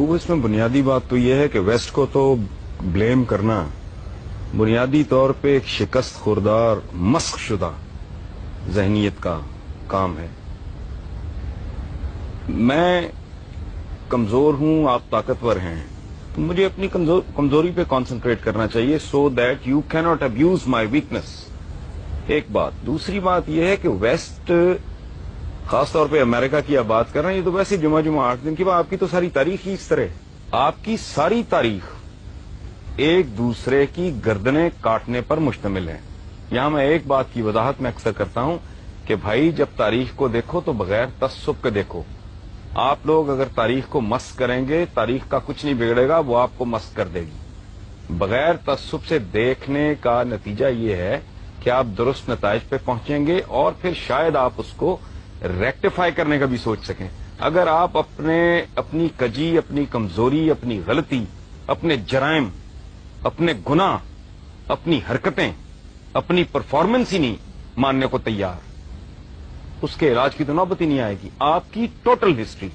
देखो, इसमें बुनियादी बात तो यह है कि वेस्ट को तो ब्लेम करना बुनियादी तौर पे एक शिकस्त खुरदार मस्क शुदा जहनीत का काम है। मैं कमजोर हूं, आप ताकतवर हैं, तो मुझे अपनी कमजोरी पे कंसंट्रेट करना चाहिए, so that you can not abuse my weakness. एक बात। दूसरी बात यह है कि वेस्ट, खासतौर पे अमेरिका की आप बात कर रहे हैं, ये तो वैसे जुमा 8 दिन की बात। आपकी तो सारी तारीख ही इस तरह, आपकी सारी तारीख एक दूसरे की गर्दनें काटने पर मुश्तमिल है। यहां मैं एक बात की वजाहत मैं अक्सर करता हूं कि भाई, जब तारीख को देखो तो बगैर तस्सुब के देखो। आप लोग अगर तारीख को मस्क करेंगे, तारीख का कुछ नहीं बिगड़ेगा, वो आपको मस्क कर देगी। बगैर तस्सुब से देखने का नतीजा ये है कि आप दुरुस्त नताइज पे पहुंचेंगे और फिर शायद आप उसको रेक्टिफाई करने का भी सोच सकें। अगर आप अपनी कजी, अपनी कमजोरी, अपनी गलती, अपने जराइम, अपने गुनाह, अपनी हरकतें, अपनी परफॉर्मेंस ही नहीं मानने को तैयार, उसके इलाज की तो नौबत ही नहीं आएगी। आपकी टोटल हिस्ट्री,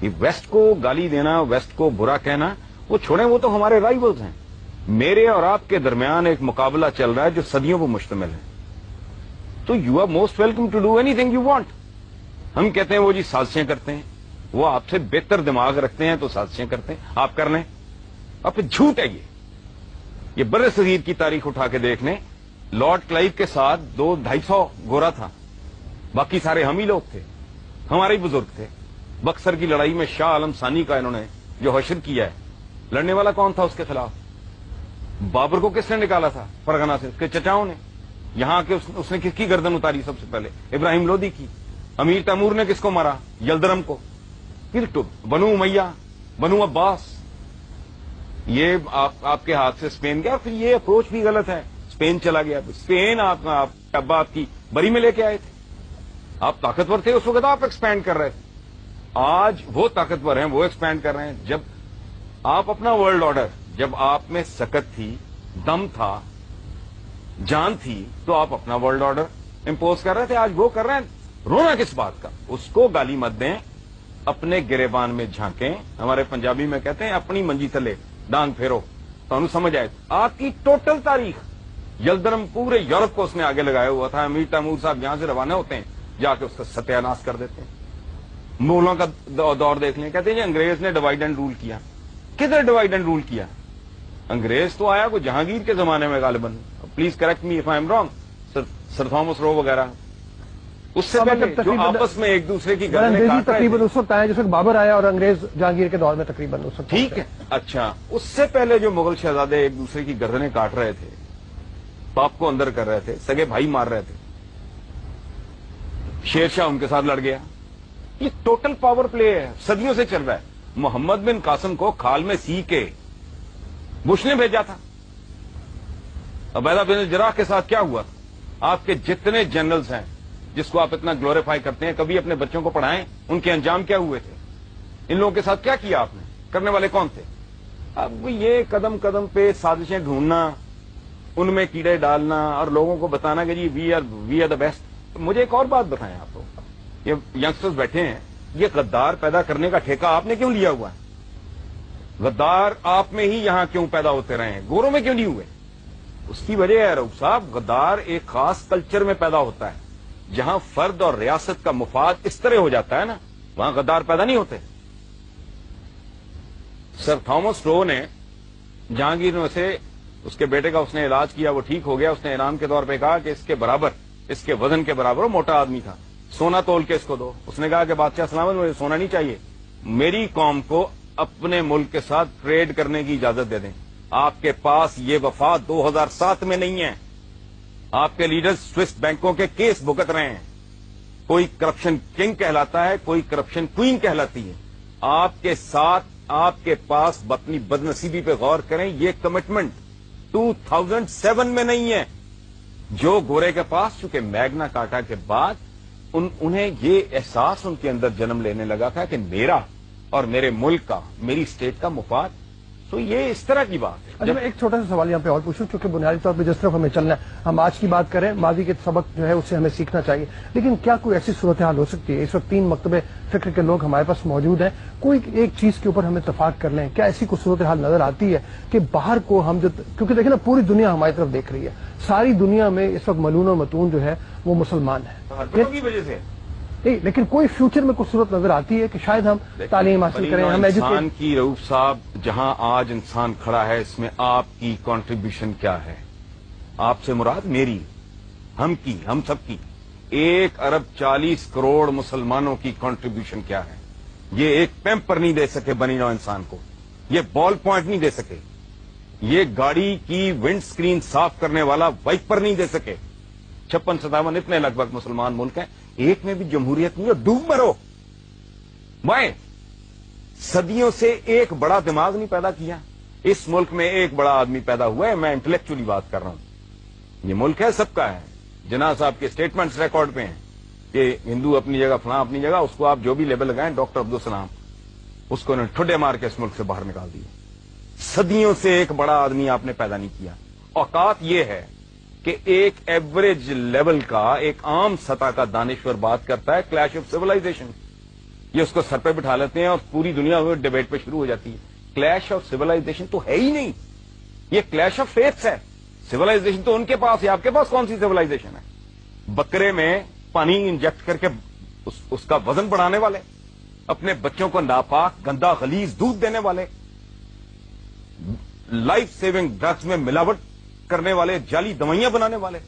ये वेस्ट को गाली देना, वेस्ट को बुरा कहना, वो छोड़ें, वो तो हमारे राइवल्स हैं। मेरे और आपके दरमियान एक मुकाबला चल रहा है जो सदियों पर मुश्तमिल है। तो you are most welcome to do anything you want. हम कहते हैं वो जी साजिशें करते हैं, वो आपसे बेहतर दिमाग रखते हैं तो साजिशें करते हैं, आप कर लें। अब झूठ है ये बड़े सगीर की तारीख उठा के देख लें। लॉर्ड क्लाइव के साथ 200-250 गोरा था, बाकी सारे हम ही लोग थे, हमारे ही बुजुर्ग थे। बक्सर की लड़ाई में शाह आलम सानी का इन्होंने जो हशर किया है, लड़ने वाला कौन था उसके खिलाफ? बाबर को किसने निकाला था फरगना से? उसके चचाओं ने। यहां के उसने किसकी गर्दन उतारी सबसे पहले? इब्राहिम लोदी की। अमीर तैमूर ने किसको मारा? यलदरम को। फिर तो बनु उमैया, बनु अब्बास, ये आपके हाथ से स्पेन गया। फिर ये अप्रोच भी गलत है, स्पेन चला गया। स्पेन अब्बा आपकी बरी में लेके आए थे, आप ताकतवर थे उस वक्त, आप एक्सपैंड कर रहे थे। आज वो ताकतवर हैं, वो एक्सपैंड कर रहे हैं। जब आप अपना वर्ल्ड ऑर्डर, जब आप में सकत थी, दम था, जान थी, तो आप अपना वर्ल्ड ऑर्डर इंपोज कर रहे थे। आज वो कर रहे हैं, रोना किस बात का? उसको गाली मत दें, अपने गिरेबान में झांकें। हमारे पंजाबी में कहते हैं अपनी मंजी तले डांग फेरो, तो समझ आए। आपकी टोटल तारीख, यलदरम पूरे यूरोप को उसने आगे लगाया हुआ था। अमीर तैमूर साहब यहां से रवाना होते हैं, जाके उसका सत्यानाश कर देते हैं। मुगलों का दौर देख लें, कहते हैं जी अंग्रेज ने डिवाइड एंड रूल किया। किधर डिवाइड एंड रूल किया? अंग्रेज तो आया कोई जहांगीर के जमाने में गालिबन, please correct me if I am wrong, sir Thomas Roe वगैरह। उससे पहले जो आपस में एक दूसरे की गर्दनें काट रहे थे, उस वक्त आया जिस वक्त बाबर आया, और अंग्रेज जहांगीर के दौर में तकरीबन उस वक्त। ठीक है, अच्छा, उससे पहले जो मुगल शहजादे एक दूसरे की गर्दनें काट रहे थे, बाप को अंदर कर रहे थे, सगे भाई मार रहे थे, शेरशाह उनके साथ लड़ गया। ये टोटल पावर प्ले है, सदियों से चल रहा है। मोहम्मद बिन कासिम को खाल में सी के बुश ने भेजा था। उबैदा बिन जराह के साथ क्या हुआ? आपके जितने जनरल्स हैं जिसको आप इतना ग्लोरीफाई करते हैं, कभी अपने बच्चों को पढ़ाएं, उनके अंजाम क्या हुए थे? इन लोगों के साथ क्या किया आपने? करने वाले कौन थे? अब ये कदम कदम पे साजिशें ढूंढना, उनमें कीड़े डालना और लोगों को बताना कि जी वी आर द बेस्ट। मुझे एक और बात बताएं आप लोग, ये यंगस्टर्स बैठे हैं, ये गद्दार पैदा करने का ठेका आपने क्यों लिया हुआ है? गद्दार आप में ही यहां क्यों पैदा होते रहे हैं, गोरों में क्यों नहीं हुए? उसकी वजह है रऊफ साहब, गद्दार एक खास कल्चर में पैदा होता है, जहां फर्द और रियासत का मुफाद इस तरह हो जाता है ना, वहां गद्दार पैदा नहीं होते। सर थॉमस रो ने जहांगीर में से उसके बेटे का उसने इलाज किया, वो ठीक हो गया। उसने इनाम के तौर पे कहा कि इसके बराबर, इसके वजन के बराबर, वो मोटा आदमी था, सोना तोल के इसको दो। उसने कहा कि बादशाह सलामत, मुझे सोना नहीं चाहिए, मेरी कौम को अपने मुल्क के साथ ट्रेड करने की इजाजत दे दें। आपके पास ये वफा 2007 में नहीं है। आपके लीडर्स स्विस बैंकों के केस भुगत रहे हैं। कोई करप्शन किंग कहलाता है, कोई करप्शन क्वीन कहलाती है। आपके साथ, आपके पास अपनी बदनसीबी पे गौर करें, ये कमिटमेंट 2007 में नहीं है। जो गोरे के पास, चूंकि मैग्ना कार्टा के बाद उन्हें ये एहसास उनके अंदर जन्म लेने लगा था कि मेरा और मेरे मुल्क का, मेरी स्टेट का मुफाद तो ये इस तरह की बात है। अच्छा, मैं एक छोटा सा सवाल यहाँ पे और पूछूं, क्योंकि बुनियादी तौर पे जिस तरफ हमें चलना है, हम आज की बात करें, माजी के सबक जो है उससे हमें सीखना चाहिए, लेकिन क्या कोई ऐसी सूरत हाल हो सकती है, इस वक्त 3 मकतबे फिक्र के लोग हमारे पास मौजूद हैं, कोई एक चीज के ऊपर हमें इत्तेफाक कर लें, क्या ऐसी कोई सूरत हाल नजर आती है कि बाहर को हम जो, क्योंकि देखिए ना पूरी दुनिया हमारी तरफ देख रही है, सारी दुनिया में इस वक्त मलून और मतून जो है वो मुसलमान है, हरकतों की वजह से नहीं, लेकिन कोई फ्यूचर में कुछ सूरत नजर आती है कि शायद हम तालीम हासिल करें, हम इंसान की रऊफ साहब, जहां आज इंसान खड़ा है इसमें आपकी कंट्रीब्यूशन क्या है? आपसे मुराद मेरी, हम की, हम सब की 1 अरब 40 करोड़ मुसलमानों की कंट्रीब्यूशन क्या है? ये एक पैम्पर नहीं दे सके बनी नौ इंसान को, ये बॉल पॉइंट नहीं दे सके, ये गाड़ी की विंड स्क्रीन साफ करने वाला वाइपर नहीं दे सके। 56-57 इतने लगभग मुसलमान मुल्क हैं, एक में भी जमहूरियत नहीं है, डूब मरो। मैं सदियों से एक बड़ा दिमाग नहीं पैदा किया, इस मुल्क में एक बड़ा आदमी पैदा हुआ है, मैं इंटेलेक्चुअली बात कर रहा हूं। ये मुल्क है सबका है, जिन्ना साहब के स्टेटमेंट्स रिकॉर्ड पे हैं कि हिंदू अपनी जगह, फलां अपनी जगह, उसको आप जो भी लेबल लगाएं, डॉक्टर अब्दुल सलाम, उसको उन्होंने ठुड्डे मार के इस मुल्क से बाहर निकाल दिया। सदियों से एक बड़ा आदमी आपने पैदा नहीं किया। औकात यह है कि एक एवरेज लेवल का, एक आम सतह का दानिश्वर बात करता है क्लैश ऑफ सिविलाइजेशन, ये उसको सर पे बिठा लेते हैं और पूरी दुनिया में डिबेट पे शुरू हो जाती है। क्लैश ऑफ सिविलाइजेशन तो है ही नहीं, ये क्लैश ऑफ फेथ्स है। सिविलाइजेशन तो उनके पास है, आपके पास कौन सी सिविलाइजेशन है? बकरे में पानी इंजेक्ट करके उसका वजन बढ़ाने वाले, अपने बच्चों को नापाक गंदा गलीज दूध देने वाले, लाइफ सेविंग ड्रग्स में मिलावट करने वाले, जाली दवाइयां बनाने वाले,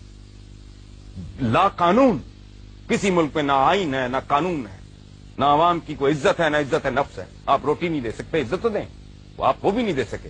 ला कानून, किसी मुल्क में ना आइन है ना कानून है, ना आवाम की कोई इज्जत है ना इज्जत है नफ्स है। आप रोटी नहीं दे सकते, इज्जत तो दें, वो आप वो भी नहीं दे सके।